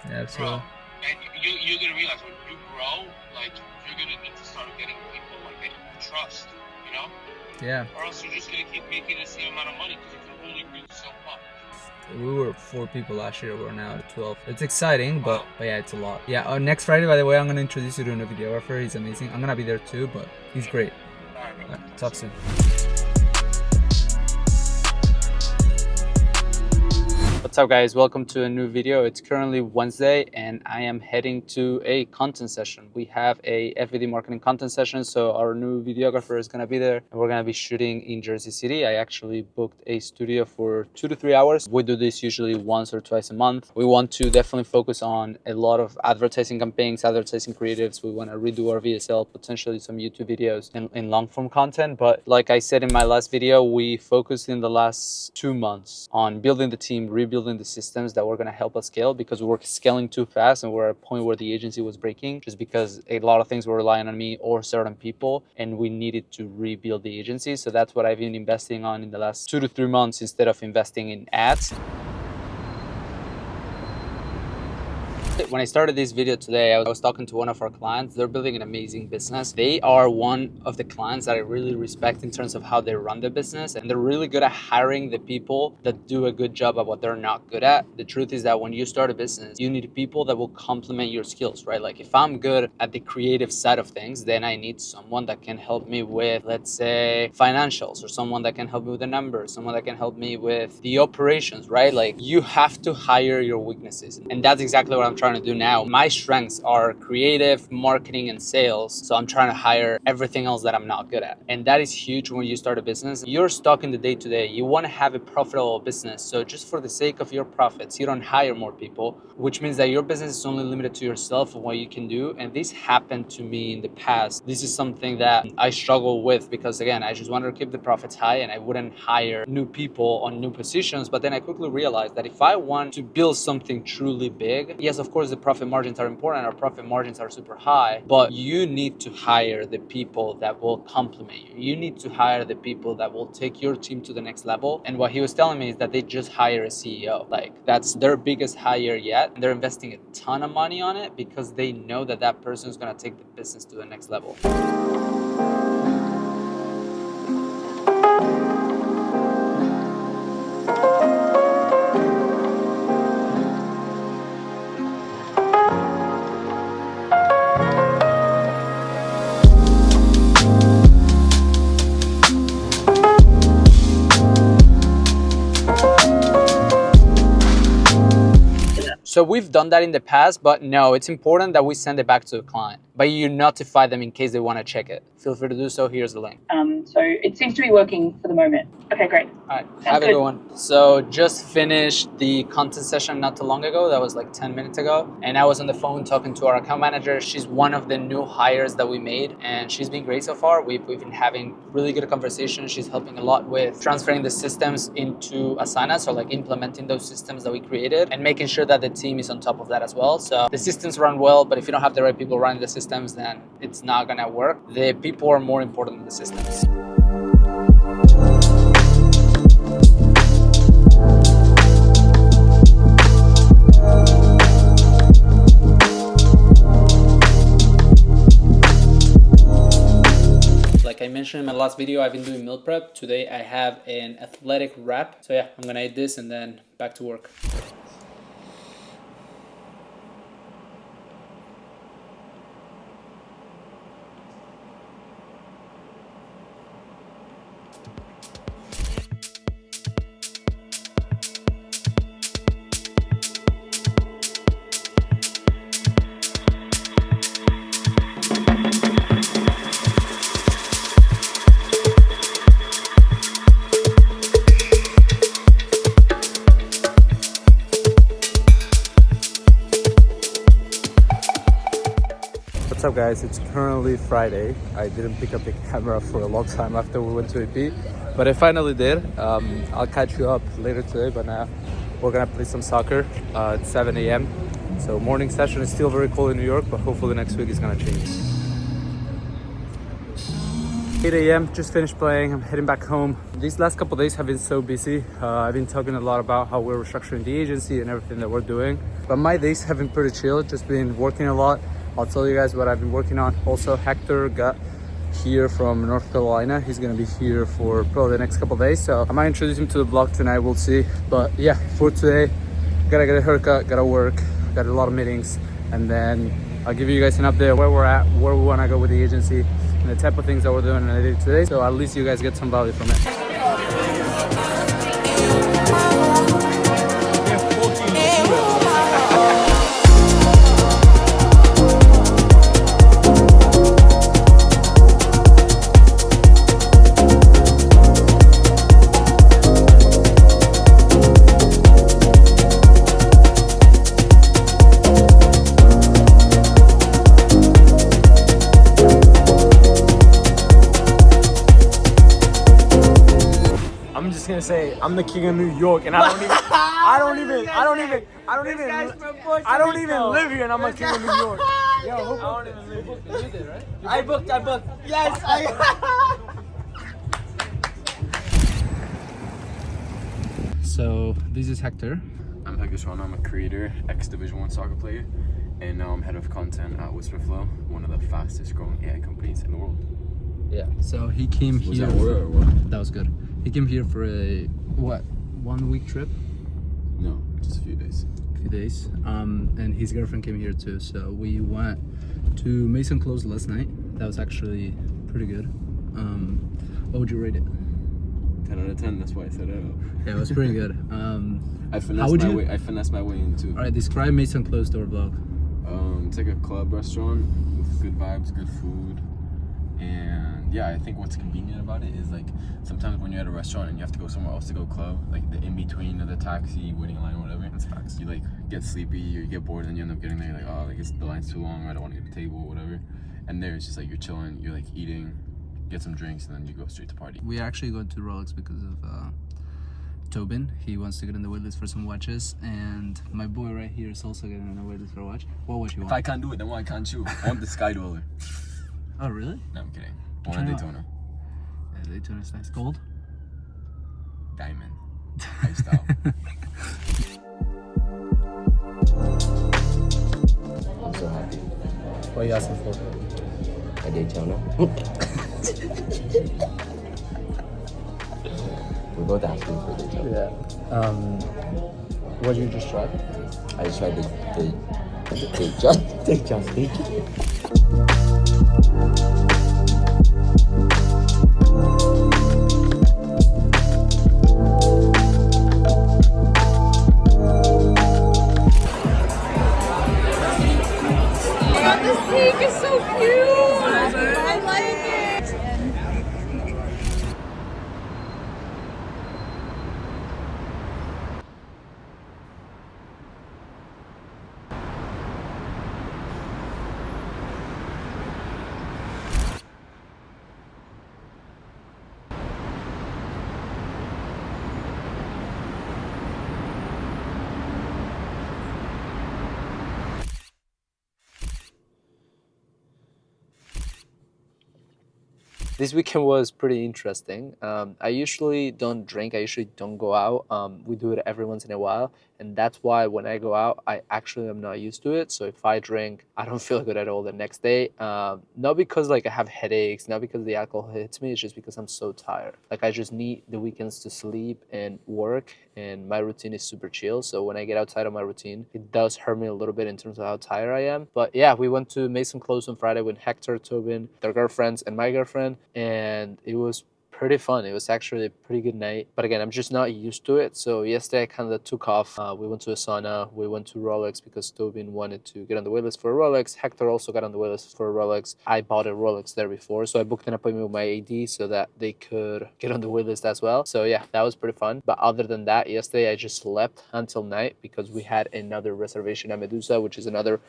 Yeah, absolutely. And you're gonna realize when you grow, like you're gonna need to start getting people like that you trust, you know? Yeah. Or else you're just gonna keep making the same amount of money because you can only build so much. We were 4 people last year. We're now at 12. It's exciting, Wow. but yeah, it's a lot. Yeah. Next Friday, by the way, I'm gonna introduce you to a new videographer. He's amazing. I'm gonna be there too, but he's great. All right, Talk soon. What's up, guys? Welcome to a new video. It's currently Wednesday and I am heading to a content session. We have a FVD marketing content session, so our new videographer is going to be there and we're going to be shooting in Jersey City. I actually booked a studio for 2 to 3 hours. We do this usually once or twice a month. We want to definitely focus on a lot of advertising campaigns, advertising creatives. We want to redo our VSL, potentially some YouTube videos in long form content. But like I said in my last video, we focused in the last 2 months on building the team, rebuilding the systems that were going to help us scale, because we were scaling too fast and we're at a point where the agency was breaking just because a lot of things were relying on me or certain people, and we needed to rebuild the agency. So that's what I've been investing on in the last 2 to 3 months instead of investing in ads. When I started this video today, I was talking to one of our clients. They're building an amazing business. They are one of the clients that I really respect in terms of how they run the business, and they're really good at hiring the people that do a good job at what they're not good at. The truth is that when you start a business, you need people that will complement your skills, right? Like if I'm good at the creative side of things, then I need someone that can help me with, let's say, financials, or someone that can help me with the numbers, someone that can help me with the operations, right? Like you have to hire your weaknesses. And that's exactly what I'm trying to do now. My strengths are creative, marketing, and sales. So I'm trying to hire everything else that I'm not good at. And that is huge when you start a business. You're stuck in the day to day. You want to have a profitable business. So just for the sake of your profits, you don't hire more people, which means that your business is only limited to yourself and what you can do. And this happened to me in the past. This is something that I struggle with because, again, I just wanted to keep the profits high and I wouldn't hire new people on new positions. But then I quickly realized that if I want to build something truly big, yes, of course, the profit margins are important. Our profit margins are super high, but you need to hire the people that will complement you. You need to hire the people that will take your team to the next level. And what he was telling me is that they just hire a CEO. Like that's their biggest hire yet. And they're investing a ton of money on it because they know that that person is going to take the business to the next level. So we've done that in the past, but no, it's important that we send it back to the client, but you notify them in case they want to check it. Feel free to do so. Here's the link. So it seems to be working for the moment. Okay, great. All right, have a good one. So just finished the content session not too long ago. That was like 10 minutes ago. And I was on the phone talking to our account manager. She's one of the new hires that we made and she's been great so far. We've been having really good conversations. She's helping a lot with transferring the systems into Asana. So like implementing those systems that we created and making sure that the team is on top of that as well. So the systems run well, but if you don't have the right people running the systems, then it's not gonna work. The people are more important than the systems. Like I mentioned in my last video, I've been doing meal prep. Today I have an athletic wrap. So yeah, I'm gonna eat this and then back to work. What's up, guys? It's currently Friday. I didn't pick up the camera for a long time after we went to EP, but I finally did. I'll catch you up later today, but now we're gonna play some soccer at 7 a.m. So morning session is still very cold in New York, but hopefully next week is gonna change. 8 a.m. just finished playing. I'm heading back home. These last couple of days have been so busy. I've been talking a lot about how we're restructuring the agency and everything that we're doing. But my days have been pretty chill. Just been working a lot. I'll tell you guys what I've been working on. Also, Hector got here from North Carolina. He's gonna be here for probably the next couple of days. So I might introduce him to the vlog tonight. We'll see. But yeah, for today, gotta get a haircut, gotta work, got a lot of meetings, and then I'll give you guys an update where we're at, where we wanna go with the agency, and the type of things that we're doing and I did today. So at least you guys get some value from it. I'm just gonna say I'm the king of New York, and I don't even live here, and I'm a king of New York. Yo, who booked it? You did, right? I booked. Yes, So this is Hector. I'm Hector. I'm a creator, ex-Division 1 soccer player, and now I'm head of content at Whisperflow, one of the fastest growing AI companies in the world. Yeah. So he came here. Was that word or what? That was good. He came here for a 1 week trip. No, just a few days. Few days. And his girlfriend came here too. So we went to Mason Close last night. That was actually pretty good. What would you rate it? 10 out of 10. That's why I said it. Yeah, it was pretty good. I finessed my way into. All right, describe Mason Close to our vlog. It's like a club restaurant with good vibes, good food, and yeah, I think what's convenient about it is like sometimes when you're at a restaurant and you have to go somewhere else to go club, like the in between of the taxi, waiting line, whatever. That's facts. You like get sleepy or you get bored and you end up getting there. You're like, oh, like the line's too long, or I don't want to get a table, or whatever. And there it's just like you're chilling, you're like eating, get some drinks, and then you go straight to party. We are actually going to Rolex because of Tobin. He wants to get on the waitlist for some watches, and my boy right here is also getting on the waitlist for a watch. What watch you want? If I can't do it, then why can't you? I want the Sky Dweller. Oh, really? No, I'm kidding. I want a Daytona. Yeah, Daytona's nice. Gold? Diamond. Lifestyle. I'm so happy. What are you asking for? A Daytona. We're both asking for a Daytona. Yeah. What did you just try? I just tried the This cake is so cute! I like it! This weekend was pretty interesting. I usually don't drink. I usually don't go out. We do it every once in a while. And that's why when I go out, I actually am not used to it. So if I drink, I don't feel good at all the next day. Not because like I have headaches, not because the alcohol hits me. It's just because I'm so tired. Like I just need the weekends to sleep and work. And my routine is super chill. So when I get outside of my routine, it does hurt me a little bit in terms of how tired I am. But yeah, we went to Mason Close on Friday with Hector, Tobin, their girlfriends, and my girlfriend. And it was pretty fun. It was actually a pretty good night. But again, I'm just not used to it. So yesterday I kind of took off. We went to a sauna. We went to Rolex because Tobin wanted to get on the waitlist for a Rolex. Hector also got on the waitlist for a Rolex. I bought a Rolex there before. So I booked an appointment with my AD so that they could get on the waitlist as well. So yeah, that was pretty fun. But other than that, yesterday I just slept until night because we had another reservation at Medusa, which is another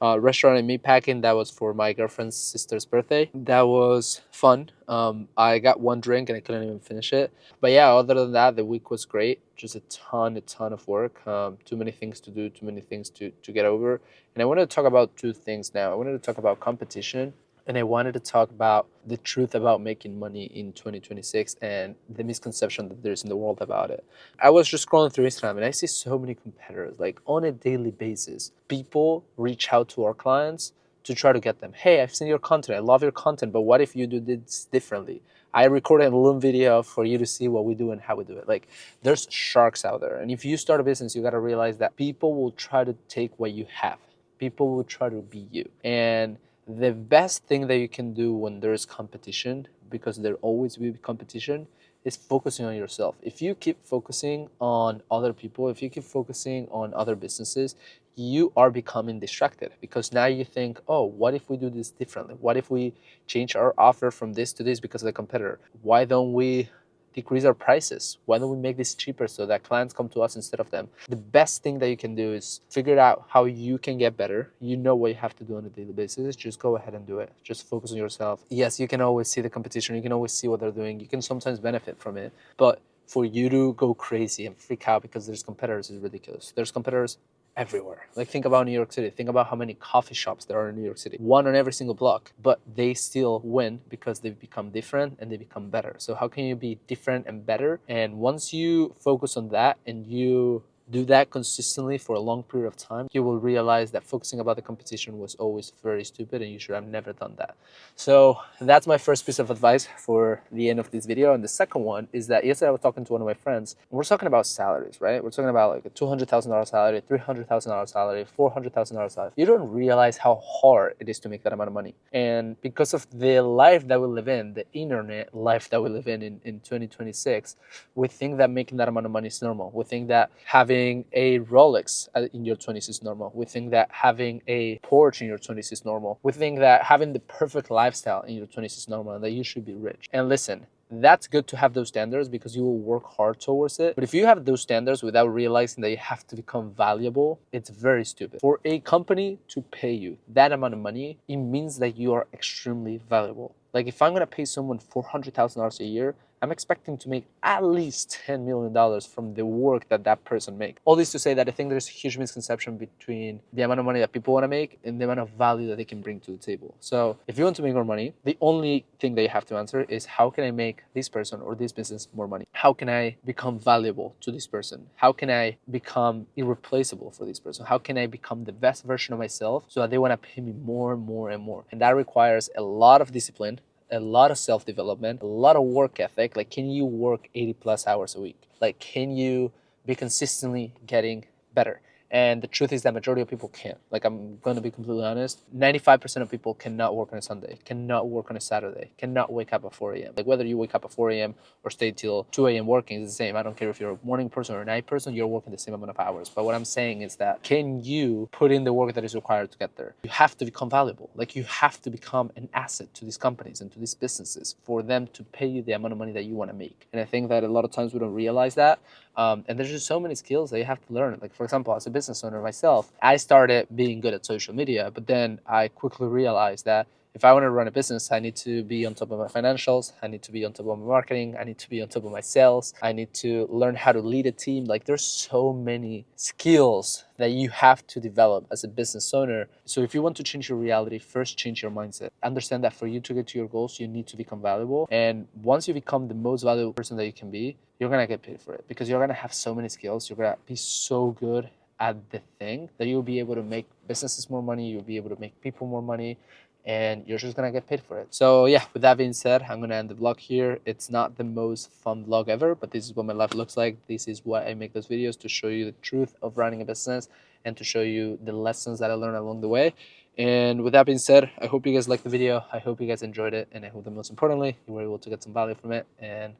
restaurant in Meatpacking. That was for my girlfriend's sister's birthday. That was fun. I got one drink and I couldn't even finish it. But yeah, other than that, the week was great. Just a ton of work. Too many things to do, too many things to get over. And I wanted to talk about two things now. I wanted to talk about competition and I wanted to talk about the truth about making money in 2026 and the misconception that there's in the world about it. I was just scrolling through Instagram and I see so many competitors, like on a daily basis. People reach out to our clients to try to get them, hey, I've seen your content, I love your content, but what if you do this differently? I recorded a Loom video for you to see what we do and how we do it. Like, there's sharks out there. And if you start a business, you got to realize that people will try to take what you have. People will try to be you. And the best thing that you can do when there's competition, because there always will be competition, is focusing on yourself. If you keep focusing on other people, if you keep focusing on other businesses, you are becoming distracted, because now you think, oh, what if we do this differently? What if we change our offer from this to this because of the competitor? Why don't we decrease our prices? Why don't we make this cheaper so that clients come to us instead of them? The best thing that you can do is figure out how you can get better. You know what you have to do on a daily basis. Just go ahead and do it. Just focus on yourself. Yes, you can always see the competition. You can always see what they're doing. You can sometimes benefit from it. But for you to go crazy and freak out because there's competitors is ridiculous. There's competitors everywhere. Like, think about New York City. Think about how many coffee shops there are in New York City. One on every single block, but they still win because they've become different and they become better. So how can you be different and better? And once you focus on that and you do that consistently for a long period of time, you will realize that focusing about the competition was always very stupid and you should have never done that. So that's my first piece of advice for the end of this video. And the second one is that yesterday I was talking to one of my friends, and we're talking about salaries, right? We're talking about like a $200,000 salary, $300,000 salary, $400,000 salary. You don't realize how hard it is to make that amount of money. And because of the life that we live in, the internet life that we live in 2026, we think that making that amount of money is normal. We think that having a Rolex in your 20s is normal. We think that having a Porsche in your 20s is normal. We think that having the perfect lifestyle in your 20s is normal and that you should be rich. And listen, that's good to have those standards because you will work hard towards it. But if you have those standards without realizing that you have to become valuable, it's very stupid. For a company to pay you that amount of money, it means that you are extremely valuable. Like, if I'm gonna pay someone $400,000 a year, I'm expecting to make at least $10 million from the work that that person makes. All this to say that I think there's a huge misconception between the amount of money that people want to make and the amount of value that they can bring to the table. So if you want to make more money, the only thing that you have to answer is, how can I make this person or this business more money? How can I become valuable to this person? How can I become irreplaceable for this person? How can I become the best version of myself so that they want to pay me more and more and more? And that requires a lot of discipline, a lot of self-development, a lot of work ethic. Like, can you work 80 plus hours a week? Like, can you be consistently getting better? And the truth is that majority of people can't. Like, I'm going to be completely honest. 95% of people cannot work on a Sunday, cannot work on a Saturday, cannot wake up at 4 a.m. Like, whether you wake up at 4 a.m. or stay till 2 a.m. working is the same. I don't care if you're a morning person or a night person, you're working the same amount of hours. But what I'm saying is that, can you put in the work that is required to get there? You have to become valuable. Like, you have to become an asset to these companies and to these businesses for them to pay you the amount of money that you want to make. And I think that a lot of times we don't realize that. And there's just so many skills that you have to learn. Like, for example, as a business owner myself, I started being good at social media, but then I quickly realized that if I want to run a business, I need to be on top of my financials. I need to be on top of my marketing. I need to be on top of my sales. I need to learn how to lead a team. Like, there's so many skills that you have to develop as a business owner. So if you want to change your reality, first change your mindset. Understand that for you to get to your goals, you need to become valuable. And once you become the most valuable person that you can be, you're going to get paid for it, because you're going to have so many skills. You're going to be so good at the thing that you'll be able to make businesses more money. You'll be able to make people more money, and you're just gonna get paid for it. So yeah, with that being said, I'm gonna end the vlog here. It's not the most fun vlog ever, but this is what my life looks like. This is why I make those videos, to show you the truth of running a business and to show you the lessons that I learned along the way. And with that being said, I hope you guys liked the video. I hope you guys enjoyed it, and I hope that most importantly, you were able to get some value from it. And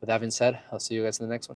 with that being said, I'll see you guys in the next one.